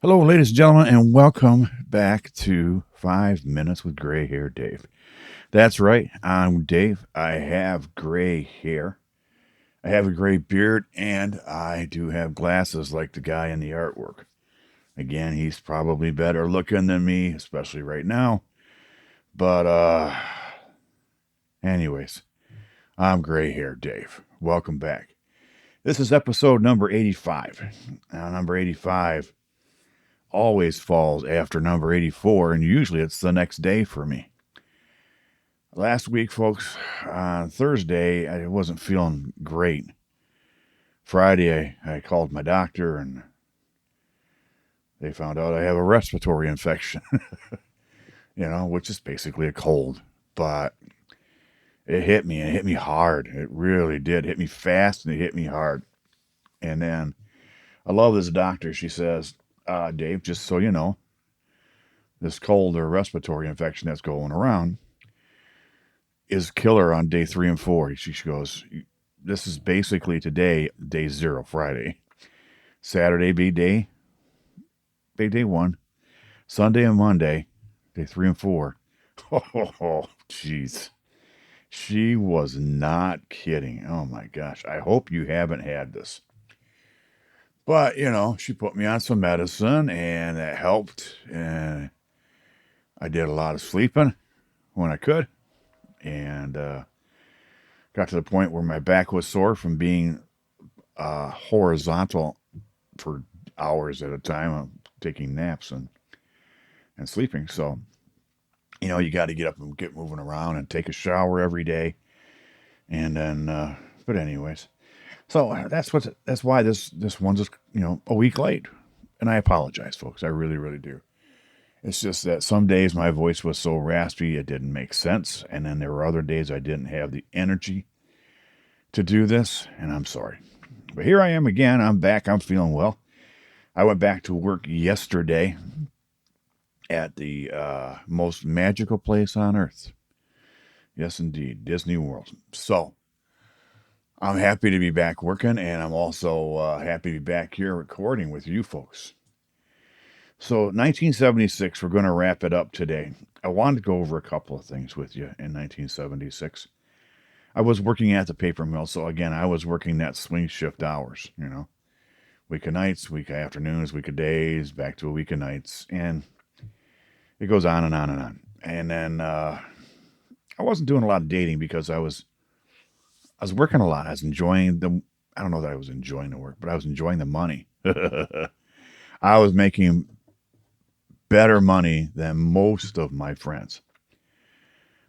Hello, ladies and gentlemen, and welcome back to 5 Minutes with Gray Hair Dave. That's right, I'm Dave. I have gray hair, I have a gray beard, and I do have glasses like the guy in the artwork. Again, he's probably better looking than me, especially right now. But, anyways, I'm Gray Hair Dave. Welcome back. This is episode number 85. Now, number 85 always falls after number 84, and usually it's the next day for me. Last week, folks, on Thursday, I wasn't feeling great. Friday, I called my doctor, and they found out I have a respiratory infection, which is basically a cold. But it hit me, and it hit me hard. It really did. It hit me fast, and it hit me hard. And then I love this doctor. She says, Dave, just so you know, this cold or respiratory infection that's going around is killer on day 3 and 4. She goes, this is basically today, day 0, Friday. Saturday be day 1. Sunday and Monday, day 3 and 4. Oh, jeez. She was not kidding. Oh my gosh. I hope you haven't had this. But, she put me on some medicine and that helped. And I did a lot of sleeping when I could. And got to the point where my back was sore from being horizontal for hours at a time, taking naps and sleeping. So, you got to get up and get moving around and take a shower every day. And then, but anyways, so that's why this one's just, a week late. And I apologize, folks. I really, really do. It's just that some days my voice was so raspy it didn't make sense. And then there were other days I didn't have the energy to do this. And I'm sorry. But here I am again. I'm back. I'm feeling well. I went back to work yesterday at the most magical place on earth. Yes, indeed. Disney World. So I'm happy to be back working. And I'm also happy to be back here recording with you folks. So 1976, we're going to wrap it up today. I wanted to go over a couple of things with you in 1976. I was working at the paper mill, so again, I was working that swing shift hours, week of nights, week of afternoons, week of days, back to a week of nights, and it goes on and on and on. And then I wasn't doing a lot of dating because I was working a lot. I was enjoying I don't know that I was enjoying the work, but I was enjoying the money. I was making better money than most of my friends.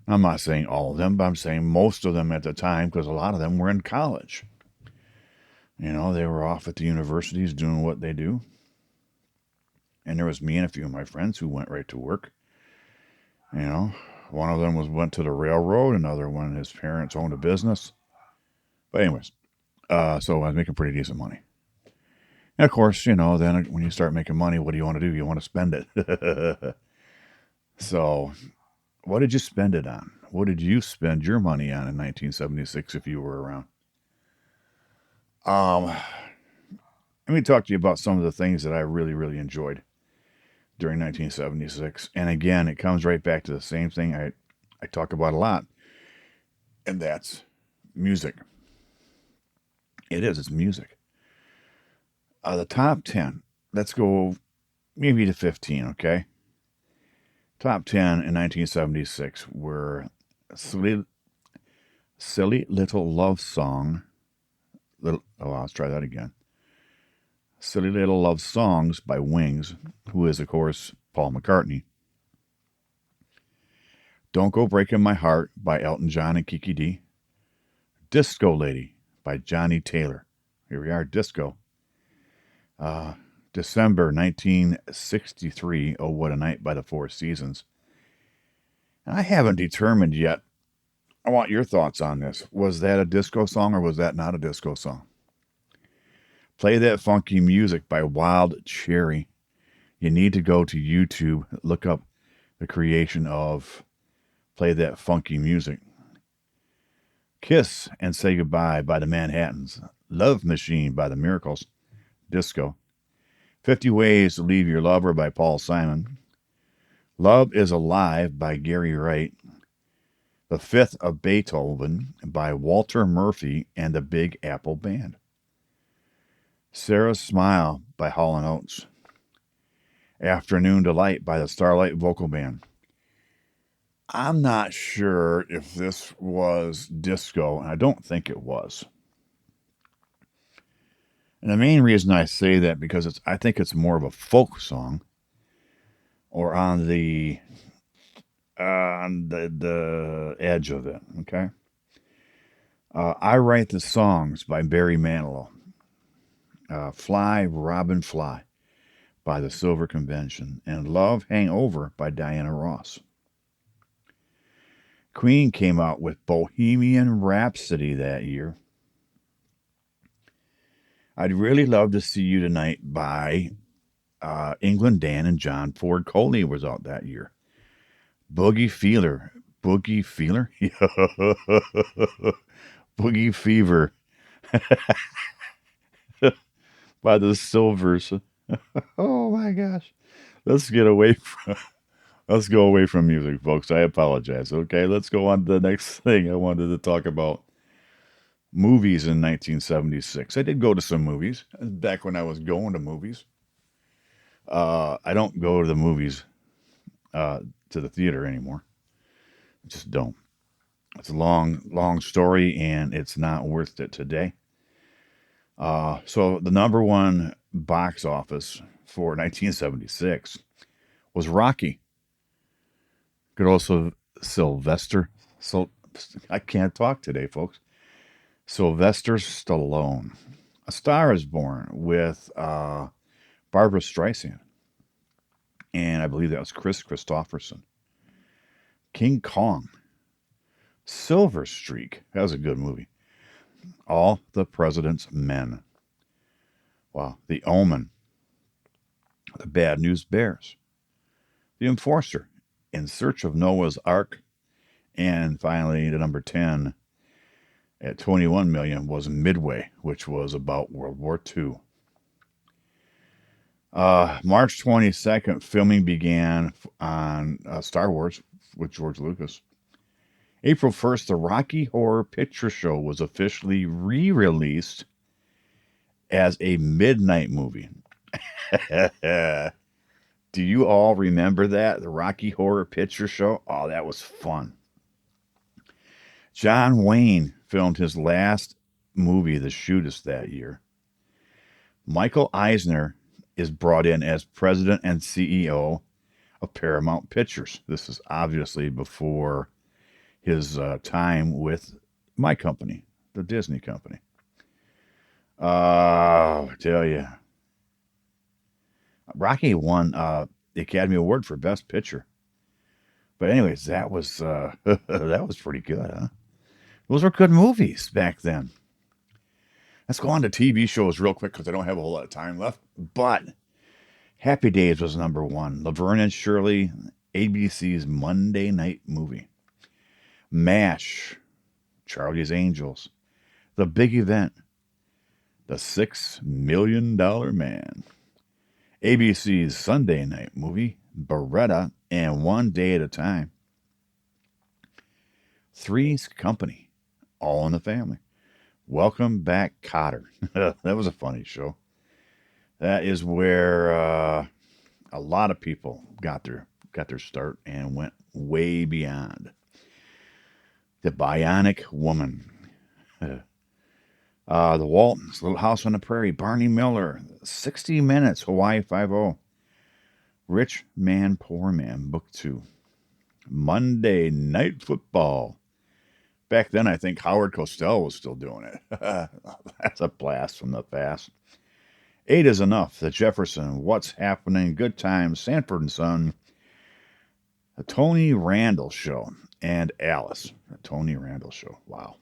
I'm not saying all of them, but I'm saying most of them at the time because a lot of them were in college. They were off at the universities doing what they do. And there was me and a few of my friends who went right to work. One of them went to the railroad. Another one, his parents owned a business. But anyways, so I was making pretty decent money. And of course, then when you start making money, what do you want to do? You want to spend it. So what did you spend it on? What did you spend your money on in 1976 if you were around? Let me talk to you about some of the things that I really, really enjoyed during 1976. And again, it comes right back to the same thing I talk about a lot, and that's music. It's music. The top 10, let's go maybe to 15, okay? Top 10 in 1976 were Silly Little Love Song. Let's try that again. Silly Little Love Songs by Wings, who is, of course, Paul McCartney. Don't Go Breaking My Heart by Elton John and Kiki D. Disco Lady by Johnny Taylor. Here we are, disco. December 1963, Oh What a Night by the Four Seasons. And I haven't determined yet. I want your thoughts on this. Was that a disco song or was that not a disco song? Play That Funky Music by Wild Cherry. You need to go to YouTube, look up the creation of Play That Funky Music. Kiss and Say Goodbye by the Manhattans. Love Machine by the Miracles. Disco. 50 Ways to Leave Your Lover by Paul Simon. Love is Alive by Gary Wright. The Fifth of Beethoven by Walter Murphy and the Big Apple Band. Sarah's Smile by Hall & Oates. Afternoon Delight by the Starlight Vocal Band. I'm not sure if this was disco, and I don't think it was. And the main reason I say that because I think it's more of a folk song, or on the edge of it. Okay. I Write the Songs by Barry Manilow. Fly, Robin, Fly by the Silver Convention, and Love Hangover by Diana Ross. Queen came out with Bohemian Rhapsody that year. I'd Really Love to See You Tonight by England Dan and John Ford Coley was out that year. Boogie Feeler. Boogie Feeler? Boogie Fever by the Silvers. Oh my gosh. Let's get away from let's go away from music, folks. I apologize. Okay, let's go on to the next thing I wanted to talk about. Movies in 1976. I did go to some movies back when I was going to movies. I don't go to the movies to the theater anymore. I just don't. It's a long story, and it's not worth it today. So the number one box office for 1976 was Rocky. Good also Sylvester. So I can't talk today, folks. Sylvester Stallone. A Star is Born with Barbara Streisand. And I believe that was Chris Christopherson. King Kong. Silver Streak. That was a good movie. All the President's Men. Wow. The Omen. The Bad News Bears. The Enforcer. In Search of Noah's Ark. And finally, the number 10 at 21 million was Midway, which was about World War II. March 22nd, filming began on Star Wars with George Lucas. April 1st, the Rocky Horror Picture Show was officially re-released as a midnight movie. Do you all remember that? The Rocky Horror Picture Show? Oh, that was fun. John Wayne filmed his last movie, The Shootist, that year. Michael Eisner is brought in as president and CEO of Paramount Pictures. This is obviously before his time with my company, the Disney company. I tell you. Rocky won the Academy Award for Best Picture. But anyways, that was that was pretty good, huh? Those were good movies back then. Let's go on to TV shows real quick because I don't have a whole lot of time left. But Happy Days was number one. Laverne and Shirley, ABC's Monday night movie. MASH, Charlie's Angels. The Big Event, The $6 Million Man. ABC's Sunday night movie, Beretta, and One Day at a Time. Three's Company, All in the Family. Welcome Back, Kotter. That was a funny show. That is where a lot of people got their start and went way beyond. The Bionic Woman. The Waltons, Little House on the Prairie, Barney Miller, 60 Minutes, Hawaii Five-0. Rich Man, Poor Man, Book 2. Monday Night Football. Back then, I think Howard Cosell was still doing it. That's a blast from the past. 8 is Enough, The Jefferson, What's Happening, Good Times, Sanford and Son, The Tony Randall Show, and Alice. The Tony Randall Show. Wow.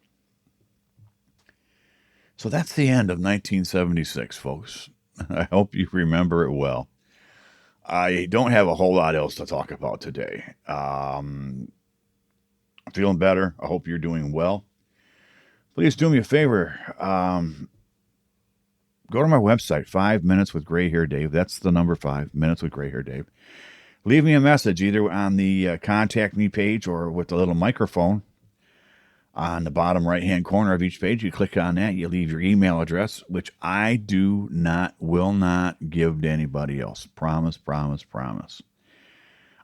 So that's the end of 1976, folks. I hope you remember it well. I don't have a whole lot else to talk about today. Feeling better. I hope you're doing well. Please do me a favor. go to my website, 5 Minutes with Gray Hair Dave. That's the number 5 Minutes with Gray Hair Dave. Leave me a message either on the contact me page or with the little microphone on the bottom right-hand corner of each page. You click on that, you leave your email address, which I will not give to anybody else. Promise, promise, promise.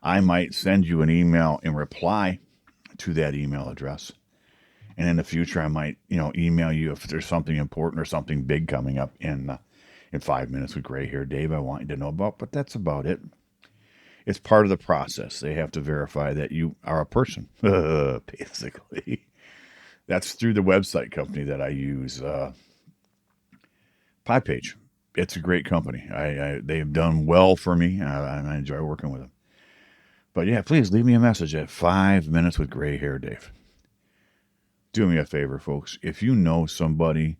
I might send you an email in reply to that email address. And in the future, I might, email you if there's something important or something big coming up in 5 Minutes with Gray Hair Dave I want you to know about. But that's about it. It's part of the process. They have to verify that you are a person, basically. That's through the website company that I use, PodPage. It's a great company. They've done well for me. I enjoy working with them. But yeah, please leave me a message at 5 Minutes with Gray Hair Dave. Do me a favor, folks. If you know somebody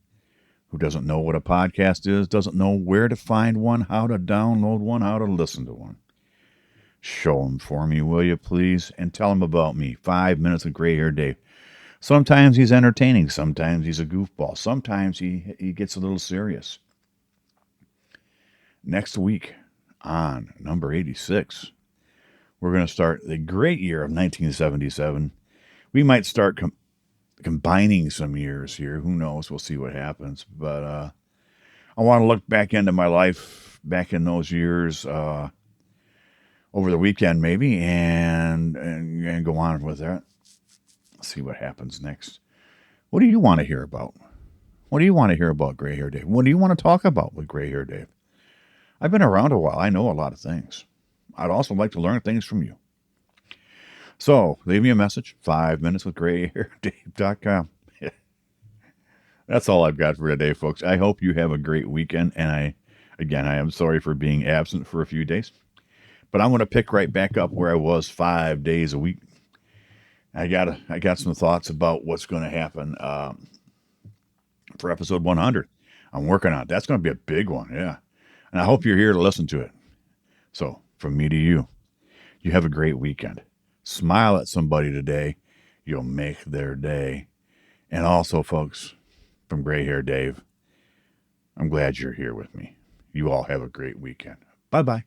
who doesn't know what a podcast is, doesn't know where to find one, how to download one, how to listen to one, show them for me, will you please? And tell them about me. 5 Minutes with Gray Hair Dave. Sometimes he's entertaining. Sometimes he's a goofball. Sometimes he gets a little serious. Next week on number 86, we're going to start the great year of 1977. We might start combining some years here. Who knows? We'll see what happens. But I want to look back into my life back in those years over the weekend maybe and go on with that. See what happens next. What do you want to hear about? What do you want to hear about Gray Hair Dave? What do you want to talk about with Gray Hair Dave? I've been around a while. I know a lot of things. I'd also like to learn things from you. So leave me a message, 5 Minutes with GrayHairDave.com. That's all I've got for today, folks. I hope you have a great weekend. And I am sorry for being absent for a few days. But I'm going to pick right back up where I was 5 days a week. I got some thoughts about what's going to happen for episode 100. I'm working on it. That's going to be a big one, yeah. And I hope you're here to listen to it. So, from me to you, you have a great weekend. Smile at somebody today. You'll make their day. And also, folks, from Gray Hair Dave, I'm glad you're here with me. You all have a great weekend. Bye-bye.